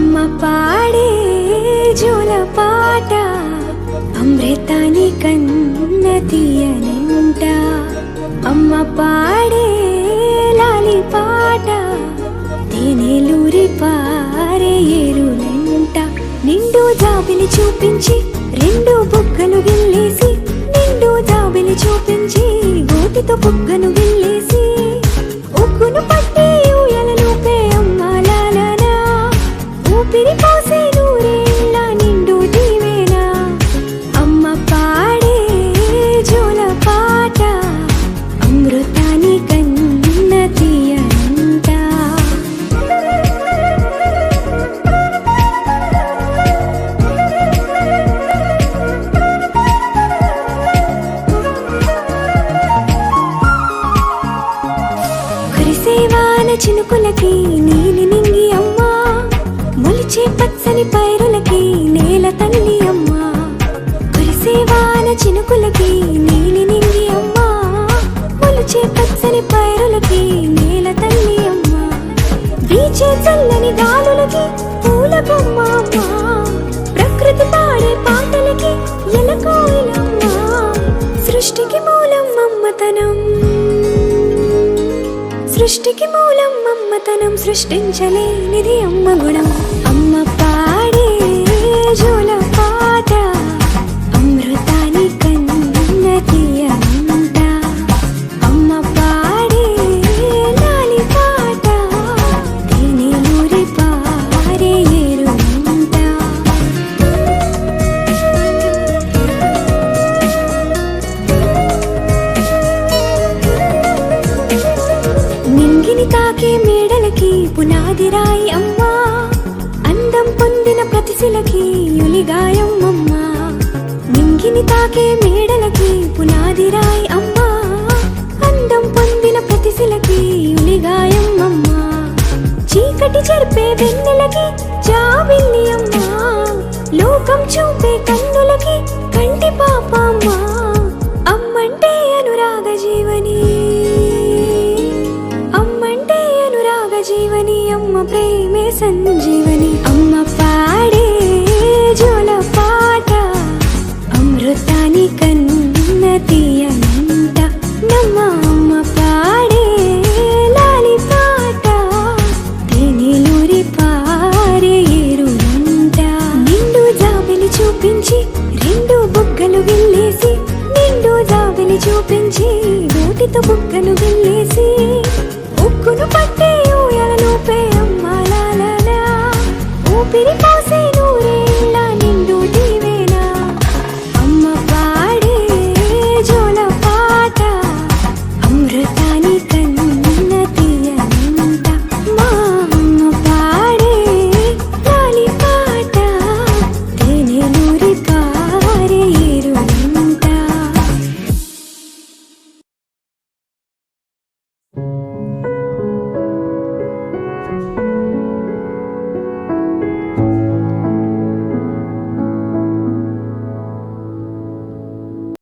అమ్మ పాడే జోల పాట అమృతాని కన్న తీయనంట. అమ్మ పాడే లాలి పాట తేనెలూరి పారే ఏరులంట. నిండు జాబిలి చూపించి రెండు బుగ్గలు గిల్లేసి, నిండు జాబిలి చూపించి గోటితో బుగ్గను గిల్లేసి, ఉగ్గును పట్టి ఊయలలోపే అమ్మ లాలనా, ఊపిరి పోసే నూరేళ్ళ నిండు దీవేనా. అమ్మ పాడే జోల పాట అమృతాని కన్న తీయనంట. కురిసేవాన చినుకులకి నీలి నింగి అమ్మ, మొలిచే పచ్చని పైరులకి నేల తల్లి అమ్మ. కురిసేవాన చినుకులకి నీలి నింగి అమ్మ, మొలిచే పచ్చని పైరులకి నేల తల్లి అమ్మ. వీచే చల్లని గాలులకి పూల బొమ్మ అమ్మ, ప్రకృతి పాడే పాటలకి ఎలకోయిలమ్మ. సృష్టికి మూలం మమ్మతనం, సృష్టికి మూలం మమ్మతనం, సృష్టించలేనిది అమ్మ గుణం. అమ్మ పాడే జోల పాట అమృతాని కన్న తీయనంట. అమ్మ పాడే లాలి పాట తేనెలూరి పారే ఏరులంట. నింగిని తాకే మేడలకి పునాది రాయి అమ్మ, అందం పొందిన ప్రతిశిలకి యులిగాయం అమ్మ. నింగిని తాకే మేడలకి పునాది రాయి అమ్మ, అందం పొందిన ప్రతిశిలకి యులిగాయం అమ్మ. చీకటి చెరిపే వెన్నెలకి జాబిల్లి అమ్మ, లోకం చూపే కన్నులకి కంటి పాప అమ్మ. అమ్మంటే అనురాగ జీవని, అమ్మంటే అనురాగ జీవని, అమ్మ ప్రేమే సంజీవని. అమ్మ పాడే జోల పాట అమృతాని కన్న